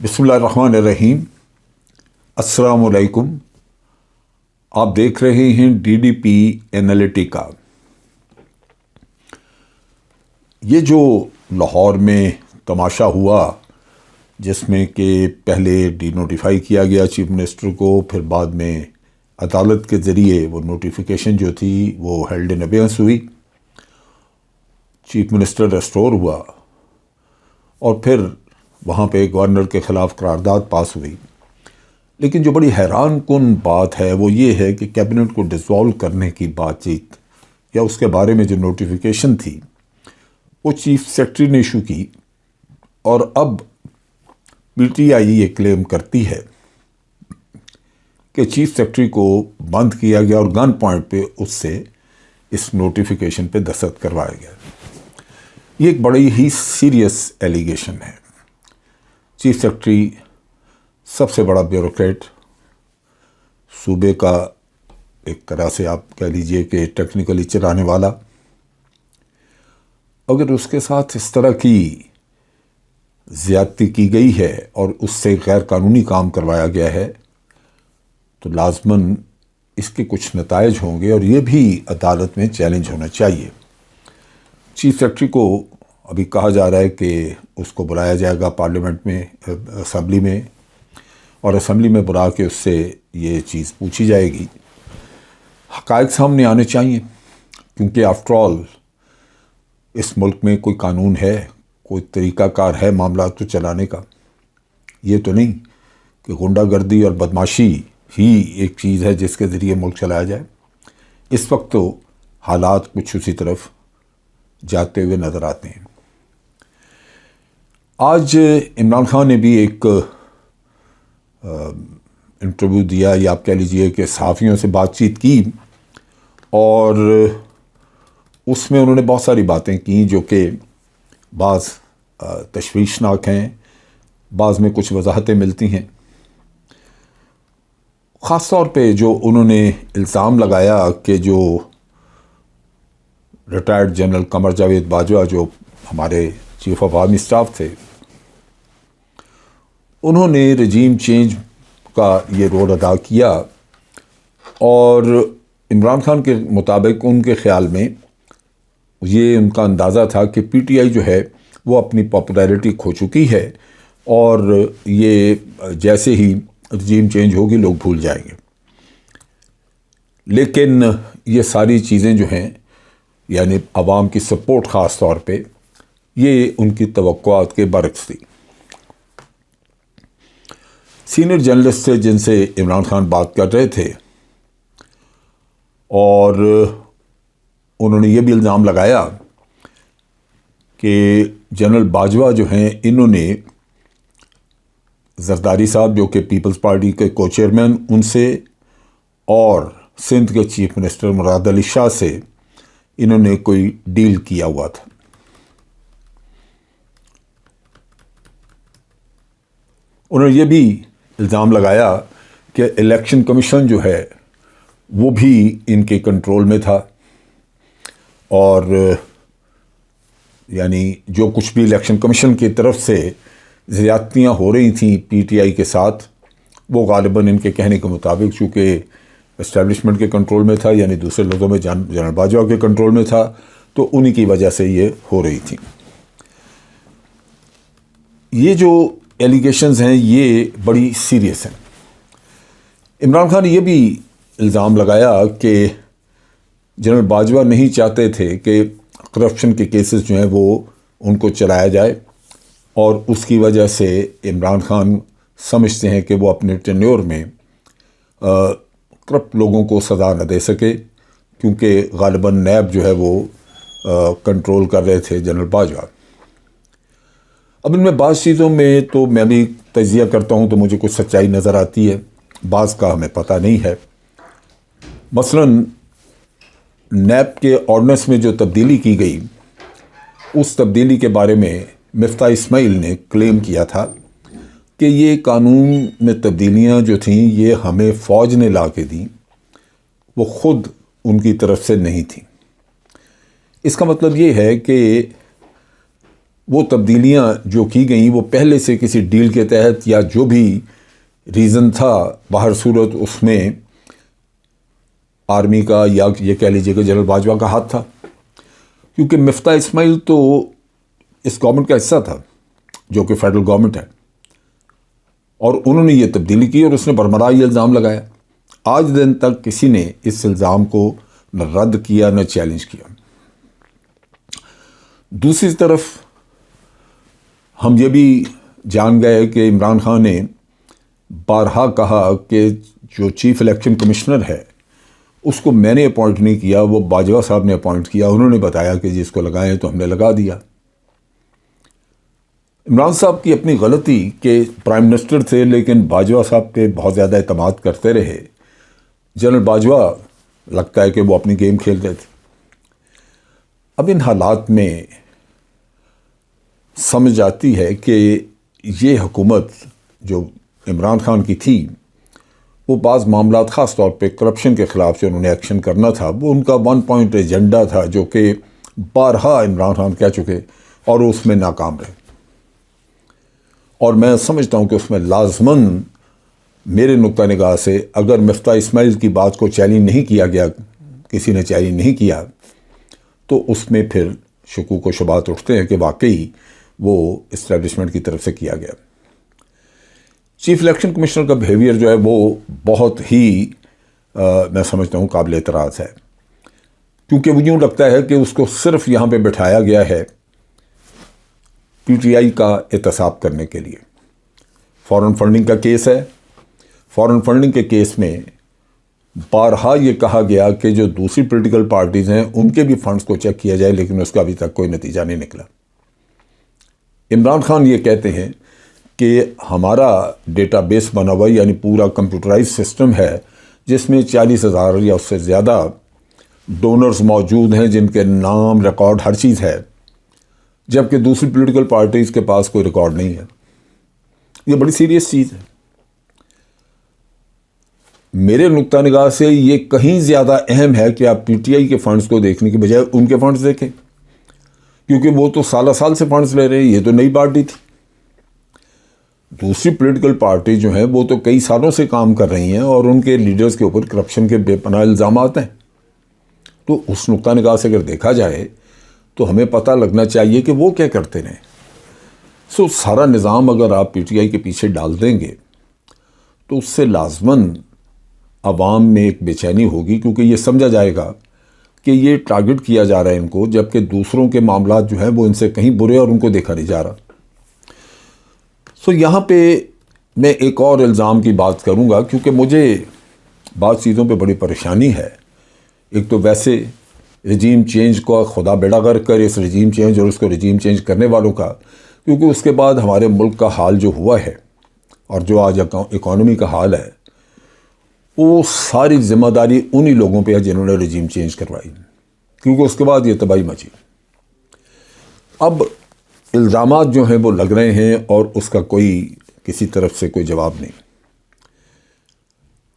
بسم اللہ الرحمن الرحیم۔ السلام علیکم۔ آپ دیکھ رہے ہیں ڈی ڈی پی اینالیٹیکا۔ یہ جو لاہور میں تماشا ہوا جس میں کہ پہلے ڈی نوٹیفائی کیا گیا چیف منسٹر کو، پھر بعد میں عدالت کے ذریعے وہ نوٹیفیکیشن جو تھی وہ ہیلڈ ان ابیئنس ہوئی، چیف منسٹر ریسٹور ہوا اور پھر وہاں پہ گورنر کے خلاف قرارداد پاس ہوئی۔ لیکن جو بڑی حیران کن بات ہے وہ یہ ہے کہ کیبنٹ کو ڈسولو کرنے کی بات چیت یا اس کے بارے میں جو نوٹیفیکیشن تھی وہ چیف سیکرٹری نے ایشو کی، اور اب پی ٹی آئی یہ کلیم کرتی ہے کہ چیف سیکرٹری کو بند کیا گیا اور گن پوائنٹ پہ اس سے اس نوٹیفیکیشن پہ دستخط کروایا گیا۔ یہ ایک بڑی ہی سیریس ایلیگیشن ہے۔ چیف سیکرٹری سب سے بڑا بیوروکریٹ، صوبے کا ایک طرح سے آپ کہہ لیجئے کہ ٹیکنیکلی چلانے والا، اگر اس کے ساتھ اس طرح کی زیادتی کی گئی ہے اور اس سے غیر قانونی کام کروایا گیا ہے تو لازماً اس کے کچھ نتائج ہوں گے، اور یہ بھی عدالت میں چیلنج ہونا چاہیے۔ چیف سیکرٹری کو ابھی کہا جا رہا ہے کہ اس کو بلایا جائے گا پارلیمنٹ میں، اسمبلی میں، اور اسمبلی میں بلا کے اس سے یہ چیز پوچھی جائے گی۔ حقائق سامنے آنے چاہیے، کیونکہ آفٹر آل اس ملک میں کوئی قانون ہے، کوئی طریقہ کار ہے معاملات کو چلانے کا۔ یہ تو نہیں کہ غنڈہ گردی اور بدماشی ہی ایک چیز ہے جس کے ذریعے ملک چلایا جائے۔ اس وقت تو حالات کچھ اسی طرف جاتے ہوئے نظر آتے ہیں۔ آج عمران خان نے بھی ایک انٹرویو دیا، یا آپ کہہ لیجئے کہ صحافیوں سے بات چیت کی، اور اس میں انہوں نے بہت ساری باتیں کی جو کہ بعض تشویشناک ہیں، بعض میں کچھ وضاحتیں ملتی ہیں۔ خاص طور پہ جو انہوں نے الزام لگایا کہ جو ریٹائرڈ جنرل قمر جاوید باجوہ جو ہمارے چیف آف آرمی اسٹاف تھے، انہوں نے رجیم چینج کا یہ رول ادا کیا، اور عمران خان کے مطابق ان کے خیال میں یہ ان کا اندازہ تھا کہ پی ٹی آئی جو ہے وہ اپنی پاپولیرٹی کھو چکی ہے، اور یہ جیسے ہی رجیم چینج ہوگی لوگ بھول جائیں گے۔ لیکن یہ ساری چیزیں جو ہیں، یعنی عوام کی سپورٹ خاص طور پہ، یہ ان کی توقعات کے برعکس تھی۔ سینئر جرنلسٹ تھے جن سے عمران خان بات کر رہے تھے، اور انہوں نے یہ بھی الزام لگایا کہ جنرل باجوہ جو ہیں انہوں نے زرداری صاحب جو کہ پیپلز پارٹی کے کو چیئرمین، ان سے اور سندھ کے چیف منسٹر مراد علی شاہ سے انہوں نے کوئی ڈیل کیا ہوا تھا۔ انہوں نے یہ بھی الزام لگایا کہ الیکشن کمیشن جو ہے وہ بھی ان کے کنٹرول میں تھا، اور یعنی جو کچھ بھی الیکشن کمیشن کی طرف سے زیادتیاں ہو رہی تھیں پی ٹی آئی کے ساتھ، وہ غالباً ان کے کہنے کے مطابق چونکہ اسٹیبلشمنٹ کے کنٹرول میں تھا، یعنی دوسرے لوگوں میں جنرل باجوہ کے کنٹرول میں تھا، تو انہی کی وجہ سے یہ ہو رہی تھی۔ یہ جو ایلیگیشنز ہیں یہ بڑی سیریس ہیں۔ عمران خان نے یہ بھی الزام لگایا کہ جنرل باجوہ نہیں چاہتے تھے کہ کرپشن کے کیسز جو ہیں وہ ان کو چلایا جائے، اور اس کی وجہ سے عمران خان سمجھتے ہیں کہ وہ اپنے ٹینیور میں کرپٹ لوگوں کو سزا نہ دے سکے، کیونکہ غالباً نیب جو ہے وہ کنٹرول کر رہے تھے جنرل باجوہ۔ اب ان میں بعض چیزوں میں تو میں بھی تجزیہ کرتا ہوں تو مجھے کچھ سچائی نظر آتی ہے، بعض کا ہمیں پتہ نہیں ہے۔ مثلاً نیب کے آرڈیننس میں جو تبدیلی کی گئی، اس تبدیلی کے بارے میں مفتاح اسماعیل نے کلیم کیا تھا کہ یہ قانون میں تبدیلیاں جو تھیں یہ ہمیں فوج نے لا کے دیں، وہ خود ان کی طرف سے نہیں تھیں۔ اس کا مطلب یہ ہے کہ وہ تبدیلیاں جو کی گئیں وہ پہلے سے کسی ڈیل کے تحت یا جو بھی ریزن تھا باہر صورت اس میں آرمی کا یا یہ کہہ لیجیے کہ جنرل باجوہ کا ہاتھ تھا، کیونکہ مفتاح اسماعیل تو اس گورنمنٹ کا حصہ تھا جو کہ فیڈرل گورنمنٹ ہے، اور انہوں نے یہ تبدیلی کی اور اس نے برمراہ یہ الزام لگایا۔ آج دن تک کسی نے اس الزام کو نہ رد کیا نہ چیلنج کیا۔ دوسری طرف ہم یہ بھی جان گئے کہ عمران خان نے بارہا کہا کہ جو چیف الیکشن کمشنر ہے اس کو میں نے اپوائنٹ نہیں کیا، وہ باجوہ صاحب نے اپوائنٹ کیا، انہوں نے بتایا کہ جس کو لگائیں تو ہم نے لگا دیا۔ عمران صاحب کی اپنی غلطی کہ پرائم منسٹر تھے لیکن باجوہ صاحب پہ بہت زیادہ اعتماد کرتے رہے۔ جنرل باجوہ لگتا ہے کہ وہ اپنی گیم کھیل رہے تھے۔ اب ان حالات میں سمجھ آتی ہے کہ یہ حکومت جو عمران خان کی تھی وہ بعض معاملات خاص طور پہ کرپشن کے خلاف جو انہوں نے ایکشن کرنا تھا وہ ان کا 1 پوائنٹ ایجنڈا تھا جو کہ بارہا عمران خان کہہ چکے اور اس میں ناکام رہے، اور میں سمجھتا ہوں کہ اس میں لازماً میرے نقطہ نگاہ سے اگر مفتاح اسماعیل کی بات کو چیلنج نہیں کیا گیا، کسی نے چیلنج نہیں کیا، تو اس میں پھر شکوک و شبہات اٹھتے ہیں کہ واقعی وہ اسٹیبلشمنٹ کی طرف سے کیا گیا۔ چیف الیکشن کمشنر کا بیہیویئر جو ہے وہ بہت ہی میں سمجھتا ہوں قابل اعتراض ہے، کیونکہ وہ یوں لگتا ہے کہ اس کو صرف یہاں پہ بٹھایا گیا ہے پی ٹی آئی کا احتساب کرنے کے لیے۔ فارن فنڈنگ کا کیس ہے، فارن فنڈنگ کے کیس میں بارہا یہ کہا گیا کہ جو دوسری پولیٹیکل پارٹیز ہیں ان کے بھی فنڈز کو چیک کیا جائے، لیکن اس کا ابھی تک کوئی نتیجہ نہیں نکلا۔ عمران خان یہ کہتے ہیں کہ ہمارا ڈیٹا بیس بنا ہوا یعنی پورا کمپیوٹرائز سسٹم ہے جس میں 40,000 یا اس سے زیادہ ڈونرز موجود ہیں جن کے نام، ریکارڈ، ہر چیز ہے، جبکہ دوسری پولیٹیکل پارٹیز کے پاس کوئی ریکارڈ نہیں ہے۔ یہ بڑی سیریس چیز ہے۔ میرے نقطہ نگاہ سے یہ کہیں زیادہ اہم ہے کہ آپ پی ٹی آئی کے فنڈز کو دیکھنے کی بجائے ان کے فنڈز دیکھیں، کیونکہ وہ تو سالہ سال سے فنڈز لے رہے ہیں، یہ تو نئی پارٹی تھی۔ دوسری پولیٹیکل پارٹی جو ہیں وہ تو کئی سالوں سے کام کر رہی ہیں اور ان کے لیڈرز کے اوپر کرپشن کے بے پناہ الزامات ہیں، تو اس نقطہ نگاہ سے اگر دیکھا جائے تو ہمیں پتہ لگنا چاہیے کہ وہ کیا کرتے رہے۔ سارا نظام اگر آپ پی ٹی آئی کے پیچھے ڈال دیں گے تو اس سے لازماً عوام میں ایک بے چینی ہوگی، کیونکہ یہ سمجھا جائے گا کہ یہ ٹارگٹ کیا جا رہا ہے ان کو، جبکہ دوسروں کے معاملات جو ہیں وہ ان سے کہیں برے اور ان کو دیکھا نہیں جا رہا۔ یہاں پہ میں ایک اور الزام کی بات کروں گا، کیونکہ مجھے بعض چیزوں پہ بڑی پریشانی ہے۔ ایک تو ویسے رجیم چینج کو خدا بیڑا غرق کرے، اس رجیم چینج اور اس کو رجیم چینج کرنے والوں کا، کیونکہ اس کے بعد ہمارے ملک کا حال جو ہوا ہے اور جو آج اکانومی کا حال ہے وہ ساری ذمہ داری انہی لوگوں پہ ہے جنہوں نے رجیم چینج کروائی، کیونکہ اس کے بعد یہ تباہی مچی۔ اب الزامات جو ہیں وہ لگ رہے ہیں اور اس کا کوئی کسی طرف سے کوئی جواب نہیں۔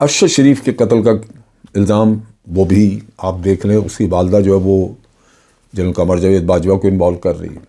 ارشد شریف کے قتل کا الزام وہ بھی آپ دیکھ لیں، اس کی والدہ جو ہے وہ جنرل قمر جاوید باجوہ کو انوالو کر رہی ہے۔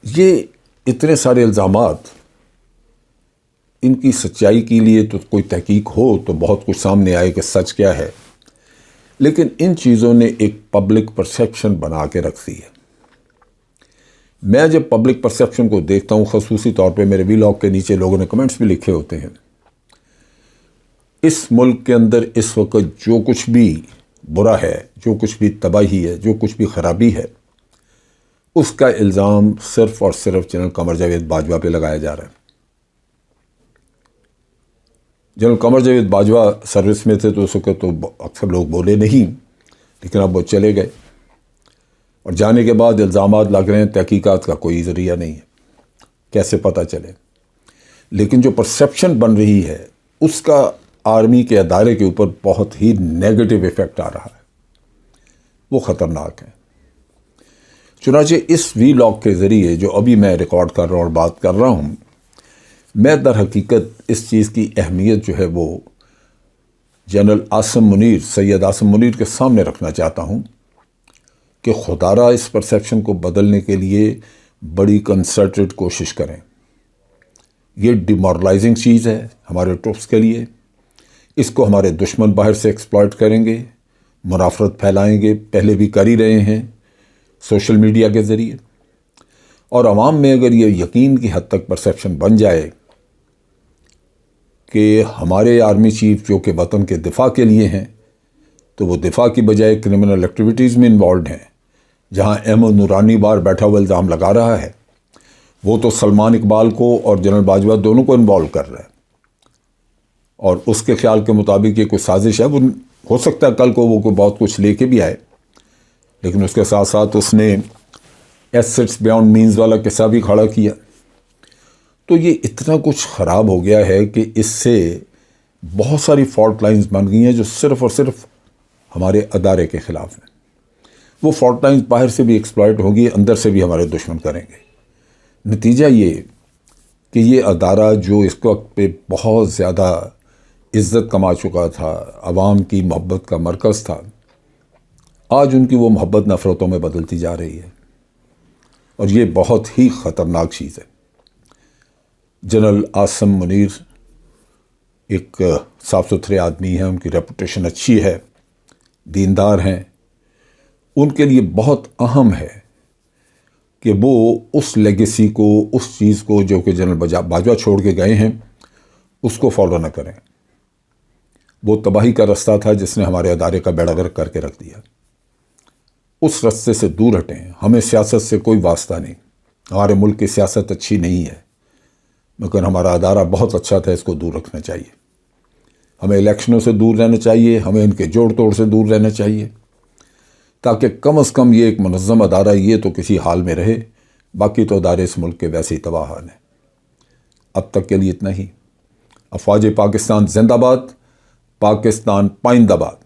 یہ اتنے سارے الزامات، ان کی سچائی کے لیے تو کوئی تحقیق ہو تو بہت کچھ سامنے آئے کہ سچ کیا ہے، لیکن ان چیزوں نے ایک پبلک پرسیپشن بنا کے رکھ دی ہے۔ میں جب پبلک پرسیپشن کو دیکھتا ہوں، خصوصی طور پہ میرے ویلاگ کے نیچے لوگوں نے کمنٹس بھی لکھے ہوتے ہیں، اس ملک کے اندر اس وقت جو کچھ بھی برا ہے، جو کچھ بھی تباہی ہے، جو کچھ بھی خرابی ہے، اس کا الزام صرف اور صرف جنرل قمر جاوید باجوہ پہ لگایا جا رہا ہے۔ جنرل قمر جاوید باجوہ سروس میں تھے تو اس وقت تو اکثر لوگ بولے نہیں، لیکن اب وہ چلے گئے اور جانے کے بعد الزامات لگ رہے ہیں، تحقیقات کا کوئی ذریعہ نہیں ہے، کیسے پتہ چلے؟ لیکن جو پرسیپشن بن رہی ہے اس کا آرمی کے ادارے کے اوپر بہت ہی نیگیٹو ایفیکٹ آ رہا ہے، وہ خطرناک ہے۔ چنانچہ اس ویلاگ کے ذریعے جو ابھی میں ریکارڈ کر رہا ہوں اور بات کر رہا ہوں، میں در حقیقت اس چیز کی اہمیت جو ہے وہ جنرل عاصم منیر، سید عاصم منیر کے سامنے رکھنا چاہتا ہوں کہ خدارہ اس پرسیپشن کو بدلنے کے لیے بڑی کنسرٹڈ کوشش کریں. یہ ڈیمورلائزنگ چیز ہے ہمارے ٹروپس کے لیے. اس کو ہمارے دشمن باہر سے ایکسپلائٹ کریں گے، منافرت پھیلائیں گے، پہلے بھی کر ہی رہے ہیں سوشل میڈیا کے ذریعے. اور عوام میں اگر یہ یقین کی حد تک پرسیپشن بن جائے کہ ہمارے آرمی چیف جو کہ وطن کے دفاع کے لیے ہیں، تو وہ دفاع کی بجائے کرمنل ایکٹیویٹیز میں انوالوڈ ہیں، جہاں احمد نورانی بار بیٹھا ہوا الزام لگا رہا ہے، وہ تو سلمان اقبال کو اور جنرل باجوہ دونوں کو انوالو کر رہا ہے. اور اس کے خیال کے مطابق یہ کوئی سازش ہے. وہ ہو سکتا ہے کل کو وہ کوئی بہت کچھ لے کے بھی آئے، لیکن اس کے ساتھ ساتھ اس نے ایسٹس بیانڈ مینز والا قصہ بھی کھڑا کیا. تو یہ اتنا کچھ خراب ہو گیا ہے کہ اس سے بہت ساری فالٹ لائنز بن گئی ہیں جو صرف اور صرف ہمارے ادارے کے خلاف ہیں. وہ فالٹ لائنز باہر سے بھی ایکسپلائٹ ہوں گی، اندر سے بھی ہمارے دشمن کریں گے. نتیجہ یہ کہ یہ ادارہ جو اس وقت پہ بہت زیادہ عزت کما چکا تھا، عوام کی محبت کا مرکز تھا، آج ان کی وہ محبت نفرتوں میں بدلتی جا رہی ہے، اور یہ بہت ہی خطرناک چیز ہے. جنرل عاصم منیر ایک صاف ستھرے آدمی ہیں، ان کی ریپوٹیشن اچھی ہے، دیندار ہیں. ان کے لیے بہت اہم ہے کہ وہ اس لیگیسی کو، اس چیز کو جو کہ جنرل باجوہ چھوڑ کے گئے ہیں، اس کو فالو نہ کریں. وہ تباہی کا رستہ تھا جس نے ہمارے ادارے کا بیڑا غرق کر کے رکھ دیا. اس رستے سے دور ہٹیں. ہمیں سیاست سے کوئی واسطہ نہیں، ہمارے ملک کی سیاست اچھی نہیں ہے، مگر ہمارا ادارہ بہت اچھا تھا، اس کو دور رکھنا چاہیے. ہمیں الیکشنوں سے دور رہنا چاہیے، ہمیں ان کے جوڑ توڑ سے دور رہنا چاہیے، تاکہ کم از کم یہ ایک منظم ادارہ یہ تو کسی حال میں رہے. باقی تو ادارے اس ملک کے ویسے ہی تباہ حال ہیں. اب تک کے لیے اتنا ہی. افواج پاکستان زندہ باد، پاکستان پائندہ باد.